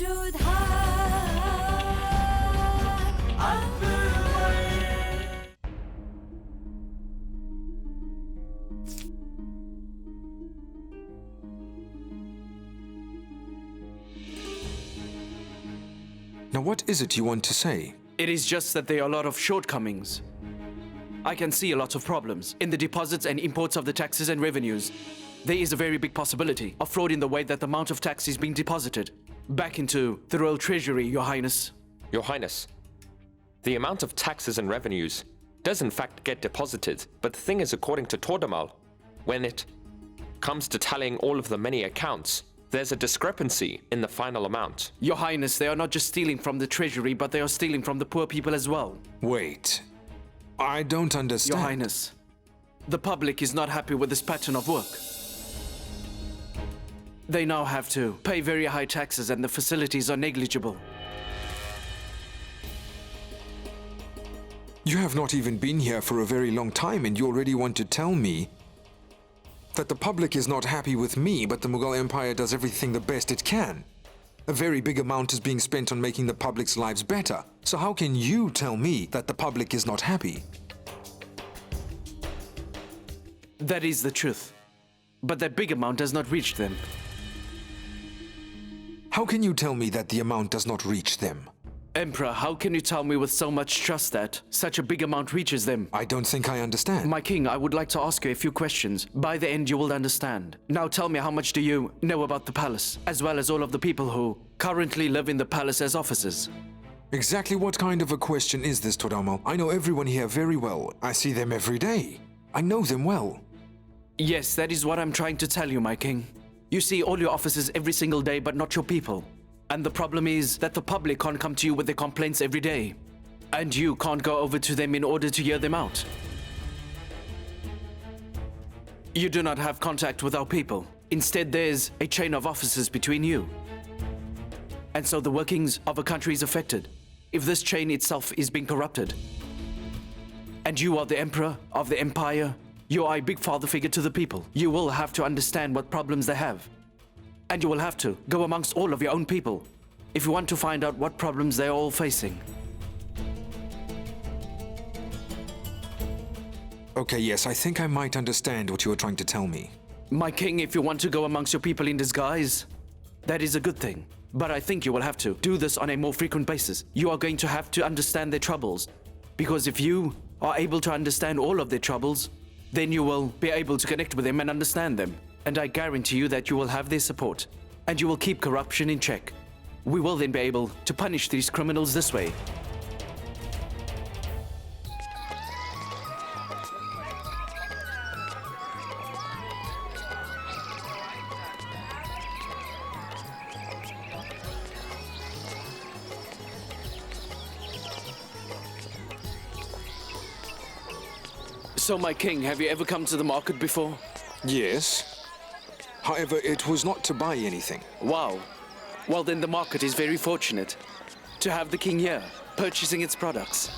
Jodha Akbar. Now what is it you want to say? It is just that there are a lot of shortcomings. I can see a lot of problems in the deposits and imports of the taxes and revenues. There is a very big possibility of fraud in the way that the amount of tax is being deposited back into the royal treasury, Your Highness. Your Highness, the amount of taxes and revenues does in fact get deposited, but the thing is, according to Tordamal, when it comes to tallying all of the many accounts, there's a discrepancy in the final amount. Your Highness, they are not just stealing from the treasury, but they are stealing from the poor people as well. Wait, I don't understand. Your Highness, the public is not happy with this pattern of work. They now have to pay very high taxes and the facilities are negligible. You have not even been here for a very long time and you already want to tell me that the public is not happy with me, but the Mughal Empire does everything the best it can. A very big amount is being spent on making the public's lives better. So how can you tell me that the public is not happy? That is the truth. But that big amount does not reach them. How can you tell me that the amount does not reach them? Emperor, how can you tell me with so much trust that such a big amount reaches them? I don't think I understand. My king, I would like to ask you a few questions. By the end, you will understand. Now tell me, how much do you know about the palace, as well as all of the people who currently live in the palace as officers? Exactly what kind of a question is this, Tordamal? I know everyone here very well. I see them every day. I know them well. Yes, that is what I'm trying to tell you, my king. You see all your officers every single day, but not your people. And the problem is that the public can't come to you with their complaints every day. And you can't go over to them in order to hear them out. You do not have contact with our people. Instead, there's a chain of officers between you. And so the workings of a country is affected if this chain itself is being corrupted. And you are the emperor of the empire. You are a big father figure to the people. You will have to understand what problems they have. And you will have to go amongst all of your own people if you want to find out what problems they're all facing. Okay, yes, I think I might understand what you are trying to tell me. My king, if you want to go amongst your people in disguise, that is a good thing. But I think you will have to do this on a more frequent basis. You are going to have to understand their troubles. Because if you are able to understand all of their troubles, then you will be able to connect with them and understand them. And I guarantee you that you will have their support. And you will keep corruption in check. We will then be able to punish these criminals this way. So, my king, have you ever come to the market before? Yes. However, it was not to buy anything. Wow. Well, then the market is very fortunate to have the king here, purchasing its products.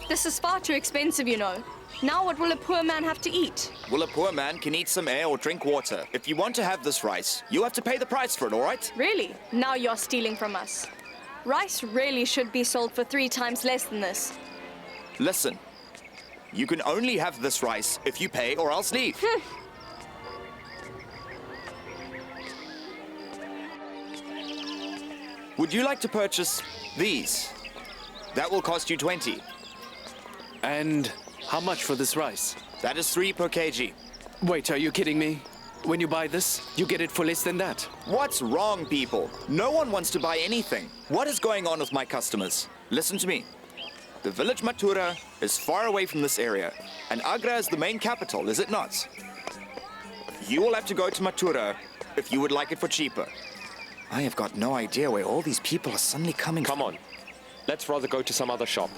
This is far too expensive, you know. Now what will a poor man have to eat? Well, a poor man can eat some air or drink water. If you want to have this rice, you have to pay the price for it, all right? Really? Now you're stealing from us. Rice really should be sold for 3 times less than this. Listen, you can only have this rice if you pay or else leave. Would you like to purchase these? That will cost you 20. And how much for this rice? That is 3 per kg. Wait, are you kidding me? When you buy this, you get it for less than that. What's wrong, people? No one wants to buy anything. What is going on with my customers? Listen to me. The village Mathura is far away from this area, and Agra is the main capital, is it not? You will have to go to Mathura if you would like it for cheaper. I have got no idea where all these people are suddenly coming from. Come on, let's rather go to some other shop.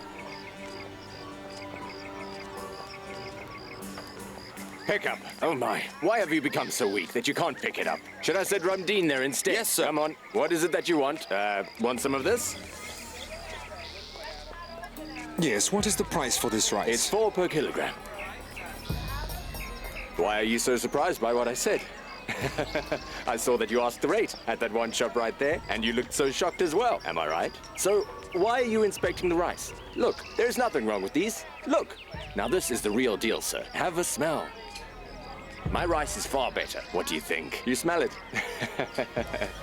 Pick up. Oh my, why have you become so weak that you can't pick it up? Should I set Ramdeen there instead? Yes, sir. Come on, what is it that you want? Want some of this? Yes, what is the price for this rice? It's 4 per kilogram. Why are you so surprised by what I said? I saw that you asked the rate at that one shop right there, and you looked so shocked as well, am I right? So, why are you inspecting the rice? Look, there's nothing wrong with these. Look, now this is the real deal, sir. Have a smell. My rice is far better. What do you think? You smell it?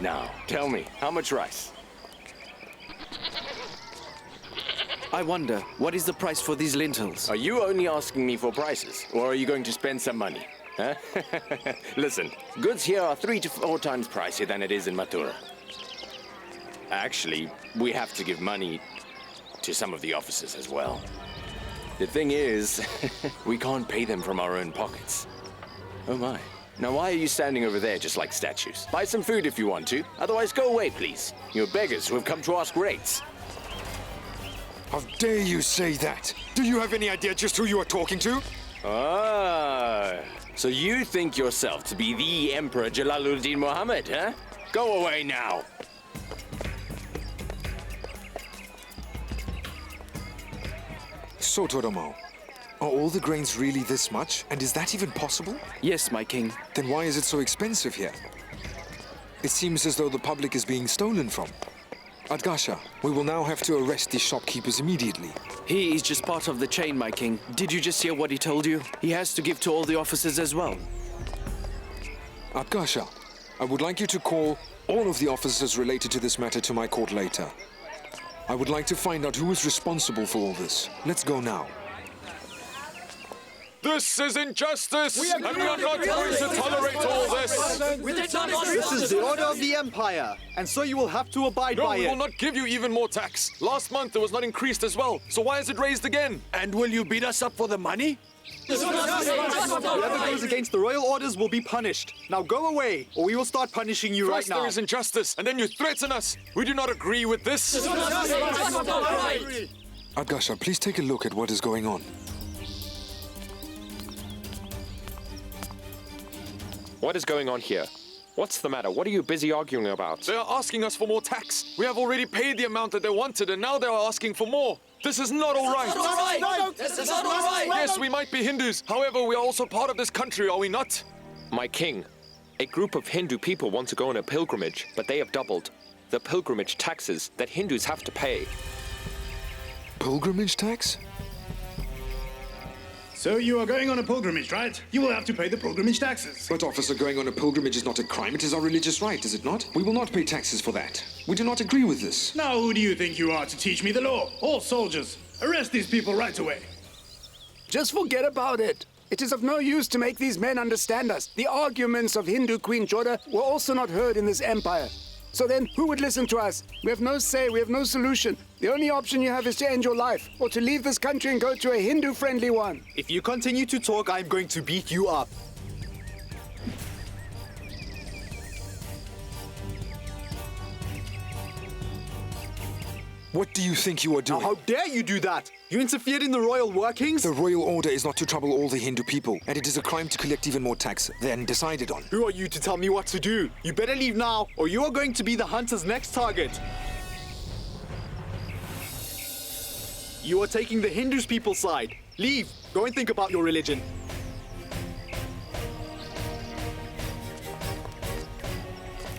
Now, tell me, how much rice? I wonder, what is the price for these lentils? Are you only asking me for prices, or are you going to spend some money? Huh? Listen, goods here are 3 to 4 times pricier than it is in Mathura. Actually, we have to give money to some of the officers as well. The thing is, we can't pay them from our own pockets. Oh my. Now why are you standing over there just like statues? Buy some food if you want to, otherwise go away, please. You're beggars who have come to ask rates. How dare you say that? Do you have any idea just who you are talking to? Ah, so you think yourself to be the Emperor Jalaluddin Muhammad, huh? Go away now. So, Todamo, are all the grains really this much? And is that even possible? Yes, my king. Then why is it so expensive here? It seems as though the public is being stolen from. Adgasha, we will now have to arrest these shopkeepers immediately. He is just part of the chain, my king. Did you just hear what he told you? He has to give to all the officers as well. Adgasha, I would like you to call all of the officers related to this matter to my court later. I would like to find out who is responsible for all this. Let's go now. This is injustice, and we are not going to tolerate all this. This is the order of the Empire, and so you will have to abide No, by we it. will not give you even more tax. Last month it was not increased as well, so why is it raised again? And will you beat us up for the money? Whoever goes against the royal orders will be punished. Now go away, or we will start punishing you First right now. there is injustice, and then you threaten us. We do not agree with this. Adgasha, please take a look at what is going on. What is going on here? What's the matter? What are you busy arguing about? They are asking us for more tax. We have already paid the amount that they wanted, and now they are asking for more. This is not all right. This is not all right. Yes, we might be Hindus. However, we are also part of this country, are we not? My king, a group of Hindu people want to go on a pilgrimage, but they have doubled the pilgrimage taxes that Hindus have to pay. Pilgrimage tax? So you are going on a pilgrimage, right? You will have to pay the pilgrimage taxes. But, officer, going on a pilgrimage is not a crime. It is our religious right, is it not? We will not pay taxes for that. We do not agree with this. Now who do you think you are to teach me the law? All soldiers, arrest these people right away. Just forget about it. It is of no use to make these men understand us. The arguments of Hindu Queen Jodha were also not heard in this empire. So then, who would listen to us? We have no say, we have no solution. The only option you have is to end your life, or to leave this country and go to a Hindu-friendly one. If you continue to talk, I'm going to beat you up. What do you think you are doing? How dare you do that? You interfered in the royal workings? The royal order is not to trouble all the Hindu people, and it is a crime to collect even more tax than decided on. Who are you to tell me what to do? You better leave now, or you are going to be the hunter's next target. You are taking the Hindus people's side. Leave. Go and think about your religion.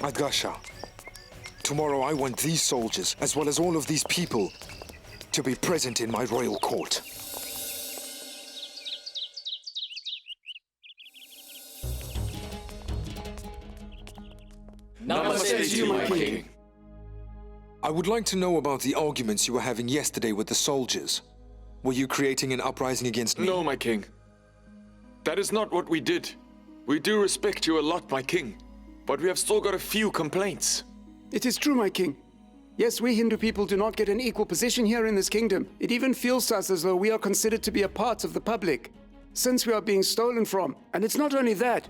Adgasha, tomorrow I want these soldiers, as well as all of these people, to be present in my royal court. Namaste to you, my king. I would like to know about the arguments you were having yesterday with the soldiers. Were you creating an uprising against me? No, my king. That is not what we did. We do respect you a lot, my king. But we have still got a few complaints. It is true, my king. Yes, we Hindu people do not get an equal position here in this kingdom. It even feels to us as though we are considered to be a part of the public, since we are being stolen from. And it's not only that.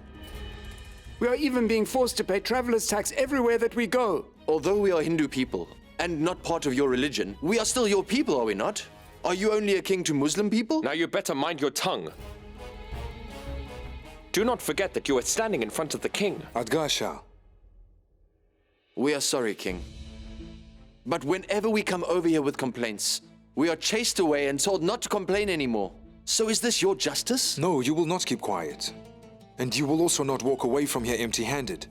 We are even being forced to pay traveler's tax everywhere that we go. Although we are Hindu people, and not part of your religion, we are still your people, are we not? Are you only a king to Muslim people? Now you better mind your tongue. Do not forget that you are standing in front of the king. Adgasha. We are sorry, king. But whenever we come over here with complaints, we are chased away and told not to complain anymore. So is this your justice? No, you will not keep quiet. And you will also not walk away from here empty-handed.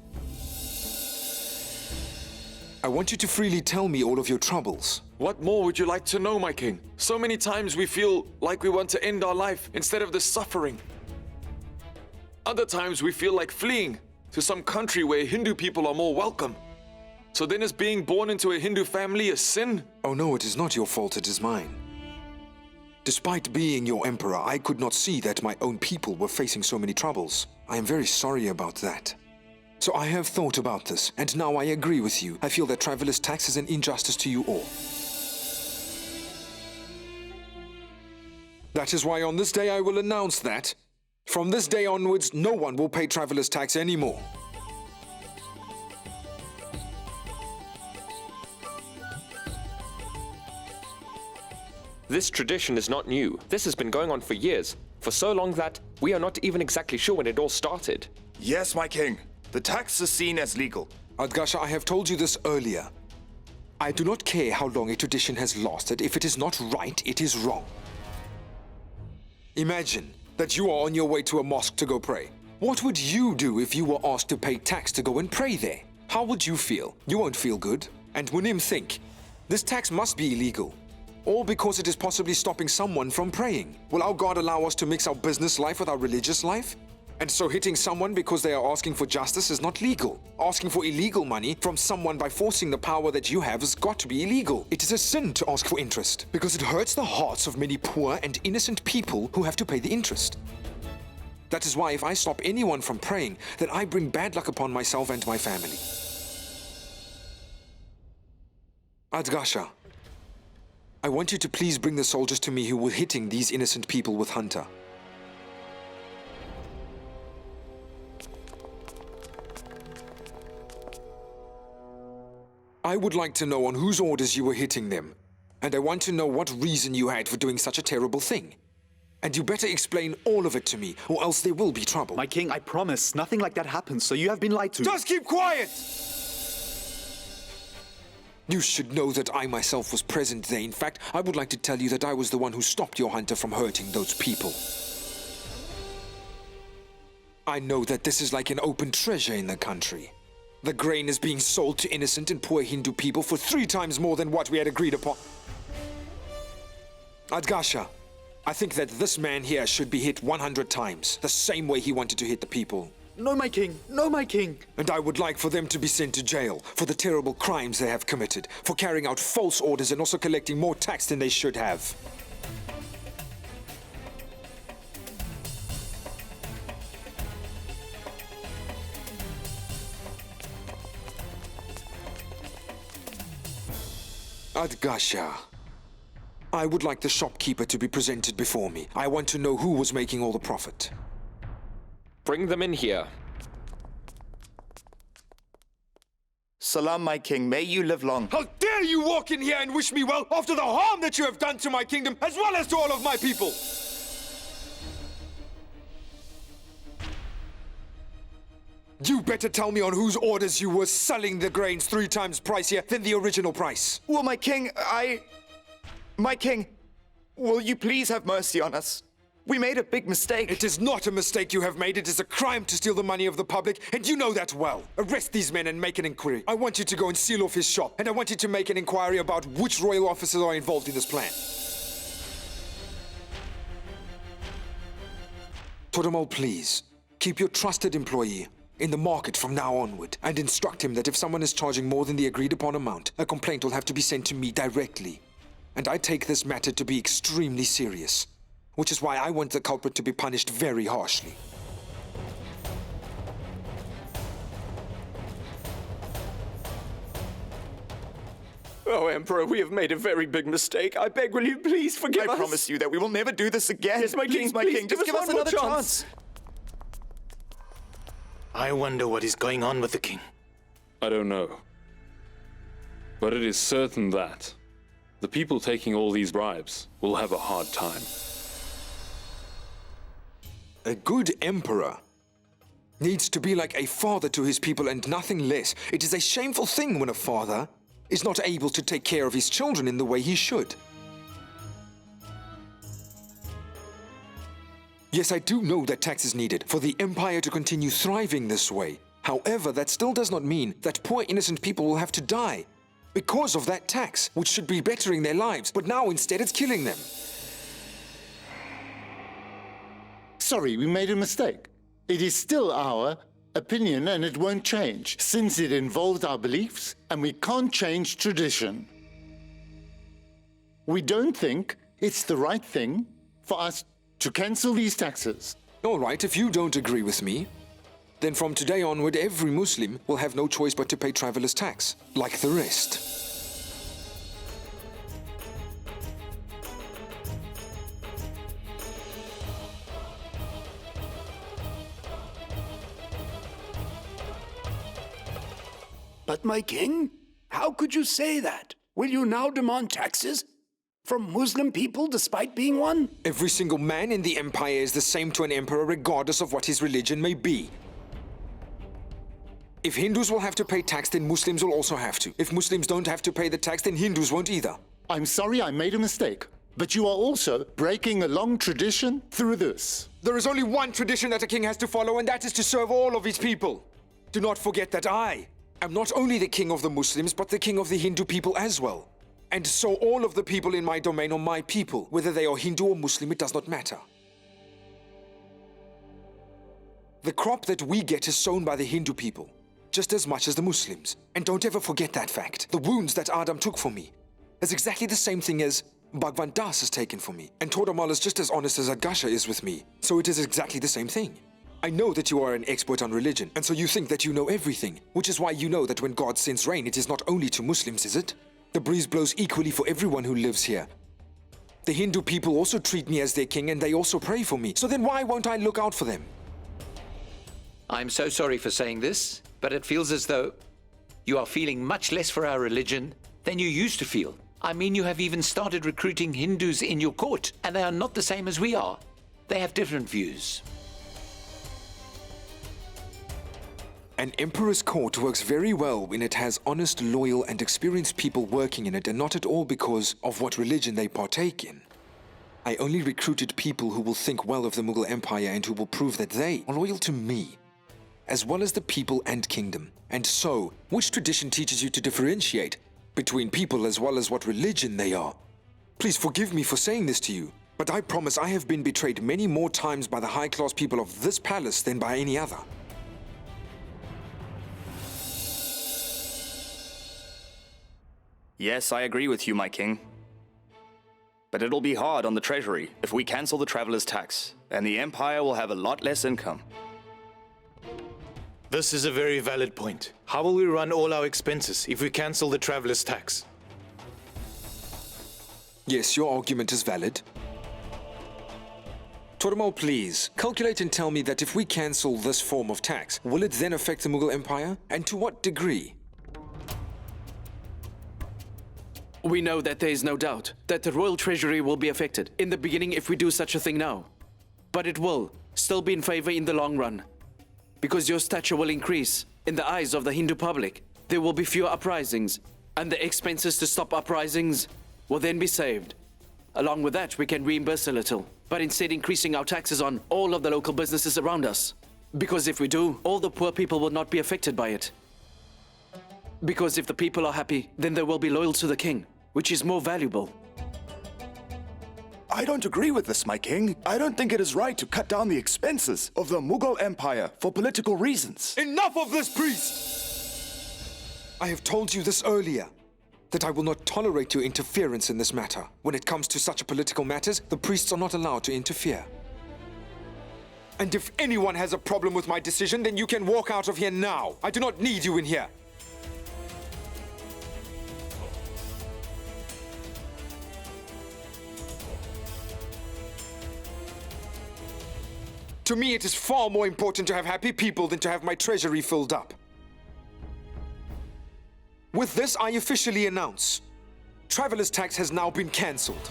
I want you to freely tell me all of your troubles. What more would you like to know, my king? So many times we feel like we want to end our life instead of the suffering. Other times we feel like fleeing to some country where Hindu people are more welcome. So then is being born into a Hindu family a sin? Oh no, it is not your fault, it is mine. Despite being your emperor, I could not see that my own people were facing so many troubles. I am very sorry about that. So I have thought about this, and now I agree with you. I feel that traveler's tax is an injustice to you all. That is why on this day I will announce that, from this day onwards, no one will pay traveler's tax anymore. This tradition is not new. This has been going on for years, for so long that we are not even exactly sure when it all started. Yes, my king. The tax is seen as legal. Adgasha, I have told you this earlier. I do not care how long a tradition has lasted. If it is not right, it is wrong. Imagine that you are on your way to a mosque to go pray. What would you do if you were asked to pay tax to go and pray there? How would you feel? You won't feel good. And Munim think, this tax must be illegal. All because it is possibly stopping someone from praying. Will our God allow us to mix our business life with our religious life? And so hitting someone because they are asking for justice is not legal. Asking for illegal money from someone by forcing the power that you have has got to be illegal. It is a sin to ask for interest because it hurts the hearts of many poor and innocent people who have to pay the interest. That is why if I stop anyone from praying, then I bring bad luck upon myself and my family. Adgasha, I want you to please bring the soldiers to me who were hitting these innocent people with Hunter. I would like to know on whose orders you were hitting them, and I want to know what reason you had for doing such a terrible thing. And you better explain all of it to me, or else there will be trouble. My king, I promise, nothing like that happens, so you have been lied to. Just keep quiet! You should know that I myself was present there. In fact, I would like to tell you that I was the one who stopped your hunter from hurting those people. I know that this is like an open treasure in the country. The grain is being sold to innocent and poor Hindu people for 3 times more than what we had agreed upon. Adgasha, I think that this man here should be hit 100 times, the same way he wanted to hit the people. No, my king. No, my king. And I would like for them to be sent to jail for the terrible crimes they have committed, for carrying out false orders and also collecting more tax than they should have. Adgasha, I would like the shopkeeper to be presented before me. I want to know who was making all the profit. Bring them in here. Salam, my king. May you live long. How dare you walk in here and wish me well after the harm that you have done to my kingdom as well as to all of my people! You better tell me on whose orders you were selling the grains 3 times pricier than the original price. Well, my king, My king, will you please have mercy on us? We made a big mistake. It is not a mistake you have made. It is a crime to steal the money of the public, and you know that well. Arrest these men and make an inquiry. I want you to go and seal off his shop, and I want you to make an inquiry about which royal officers are involved in this plan. Todamal, please, keep your trusted employee in the market from now onward, and instruct him that if someone is charging more than the agreed upon amount, a complaint will have to be sent to me directly. And I take this matter to be extremely serious, which is why I want the culprit to be punished very harshly. Oh, Emperor, we have made a very big mistake. I beg, will you please forgive us? I promise you that we will never do this again. Yes, my king, please, just give us one more another chance. I wonder what is going on with the king. I don't know. But it is certain that the people taking all these bribes will have a hard time. A good emperor needs to be like a father to his people and nothing less. It is a shameful thing when a father is not able to take care of his children in the way he should. Yes, I do know that tax is needed for the empire to continue thriving this way. However, that still does not mean that poor innocent people will have to die because of that tax, which should be bettering their lives, but now instead it's killing them. Sorry, we made a mistake. It is still our opinion and it won't change, since it involves our beliefs and we can't change tradition. We don't think it's the right thing for us to cancel these taxes. All right, if you don't agree with me, then from today onward, every Muslim will have no choice but to pay traveler's tax, like the rest. But my king, how could you say that? Will you now demand taxes from Muslim people despite being one? Every single man in the empire is the same to an emperor regardless of what his religion may be. If Hindus will have to pay tax, then Muslims will also have to. If Muslims don't have to pay the tax, then Hindus won't either. I'm sorry I made a mistake, but you are also breaking a long tradition through this. There is only one tradition that a king has to follow, and that is to serve all of his people. Do not forget that I am not only the king of the Muslims, but the king of the Hindu people as well. And so all of the people in my domain are my people. Whether they are Hindu or Muslim, it does not matter. The crop that we get is sown by the Hindu people, just as much as the Muslims. And don't ever forget that fact. The wounds that Adam took for me is exactly the same thing as Bhagwan Das has taken for me. And Todamal is just as honest as Adgasha is with me. So it is exactly the same thing. I know that you are an expert on religion, and so you think that you know everything, which is why you know that when God sends rain, it is not only to Muslims, is it? The breeze blows equally for everyone who lives here. The Hindu people also treat me as their king, and they also pray for me. So then why won't I look out for them? I'm so sorry for saying this, but it feels as though you are feeling much less for our religion than you used to feel. I mean, you have even started recruiting Hindus in your court, and they are not the same as we are. They have different views. An emperor's court works very well when it has honest, loyal, and experienced people working in it, and not at all because of what religion they partake in. I only recruited people who will think well of the Mughal Empire and who will prove that they are loyal to me, as well as the people and kingdom. And so, which tradition teaches you to differentiate between people as well as what religion they are? Please forgive me for saying this to you, but I promise I have been betrayed many more times by the high-class people of this palace than by any other. Yes, I agree with you, my king. But it'll be hard on the treasury if we cancel the traveler's tax, and the empire will have a lot less income. This is a very valid point. How will we run all our expenses if we cancel the traveler's tax? Yes, your argument is valid. Todamal, please, calculate and tell me that if we cancel this form of tax, will it then affect the Mughal Empire? And to what degree? We know that there is no doubt that the royal treasury will be affected in the beginning if we do such a thing now. But it will still be in favor in the long run, because your stature will increase in the eyes of the Hindu public. There will be fewer uprisings, and the expenses to stop uprisings will then be saved. Along with that, we can reimburse a little, but instead increasing our taxes on all of the local businesses around us. Because if we do, all the poor people will not be affected by it. Because if the people are happy, then they will be loyal to the king, which is more valuable. I don't agree with this, my king. I don't think it is right to cut down the expenses of the Mughal Empire for political reasons. Enough of this, priest! I have told you this earlier, that I will not tolerate your interference in this matter. When it comes to such political matters, the priests are not allowed to interfere. And if anyone has a problem with my decision, then you can walk out of here now. I do not need you in here. To me, it is far more important to have happy people than to have my treasury filled up. With this, I officially announce, traveler's tax has now been cancelled.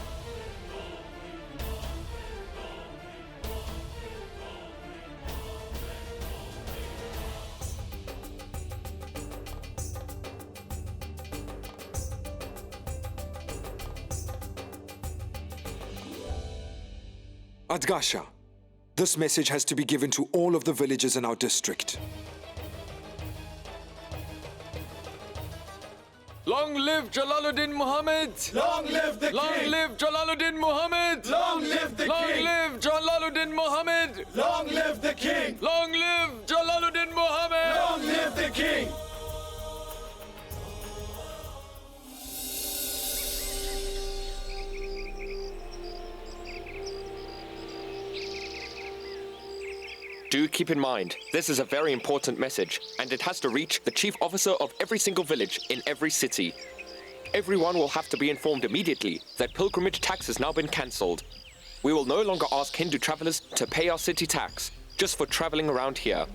Adgasha, This message has to be given to all of the villages in our district. Long live Jalaluddin Muhammad! Long live the Long king! live Jalaluddin Muhammad! Long live the Long king! live Jalaluddin Muhammad! Long live the king! Long live Jalaluddin Muhammad! Long live the king! Do keep in mind, this is a very important message, and it has to reach the chief officer of every single village in every city. Everyone will have to be informed immediately that pilgrimage tax has now been cancelled. We will no longer ask Hindu travelers to pay our city tax, just for traveling around here.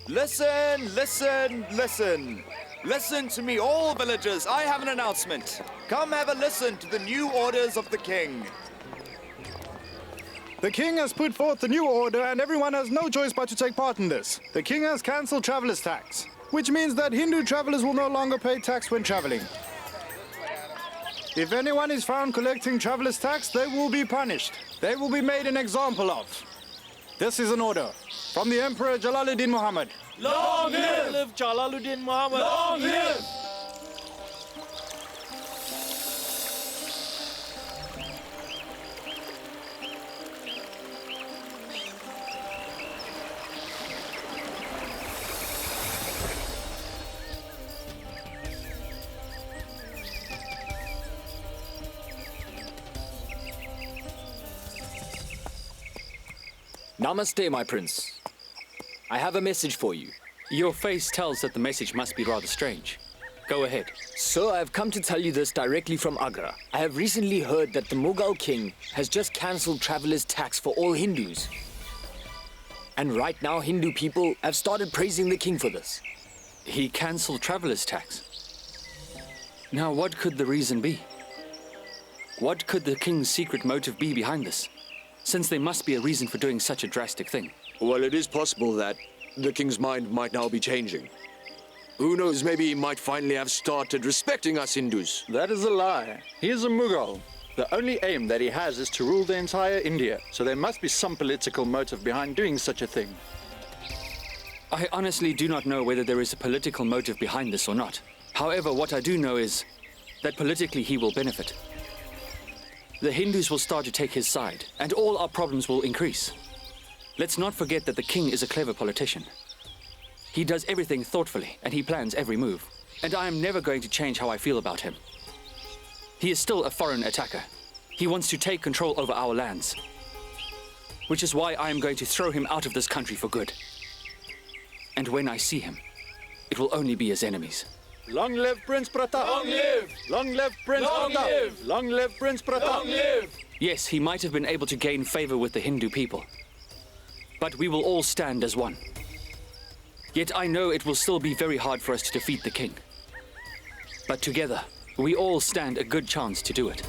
Listen, listen, listen. Listen to me, all villagers. I have an announcement. Come have a listen to the new orders of the king. The king has put forth the new order and everyone has no choice but to take part in this. The king has cancelled travelers' tax, which means that Hindu travelers will no longer pay tax when traveling. If anyone is found collecting travelers' tax, they will be punished. They will be made an example of. This is an order from the Emperor Jalaluddin Muhammad. Long live Jalaluddin Muhammad! Long live! Namaste, my prince. I have a message for you. Your face tells that the message must be rather strange. Go ahead. Sir, I have come to tell you this directly from Agra. I have recently heard that the Mughal king has just cancelled travelers' tax for all Hindus. And right now, Hindu people have started praising the king for this. He cancelled travelers' tax. Now, what could the reason be? What could the king's secret motive be behind this? Since there must be a reason for doing such a drastic thing. Well, it is possible that the king's mind might now be changing. Who knows, maybe he might finally have started respecting us Hindus. That is a lie. He is a Mughal. The only aim that he has is to rule the entire India, so there must be some political motive behind doing such a thing. I honestly do not know whether there is a political motive behind this or not. However, what I do know is that politically he will benefit. The Hindus will start to take his side, and all our problems will increase. Let's not forget that the king is a clever politician. He does everything thoughtfully, and he plans every move. And I am never going to change how I feel about him. He is still a foreign attacker. He wants to take control over our lands. Which is why I am going to throw him out of this country for good. And when I see him, it will only be as enemies. Long live Prince Pratap! Long live! Long live Prince Long Pratap! live! Long live Prince Pratap! Long live! Yes, he might have been able to gain favor with the Hindu people. But we will all stand as one. Yet I know it will still be very hard for us to defeat the king. But together, we all stand a good chance to do it.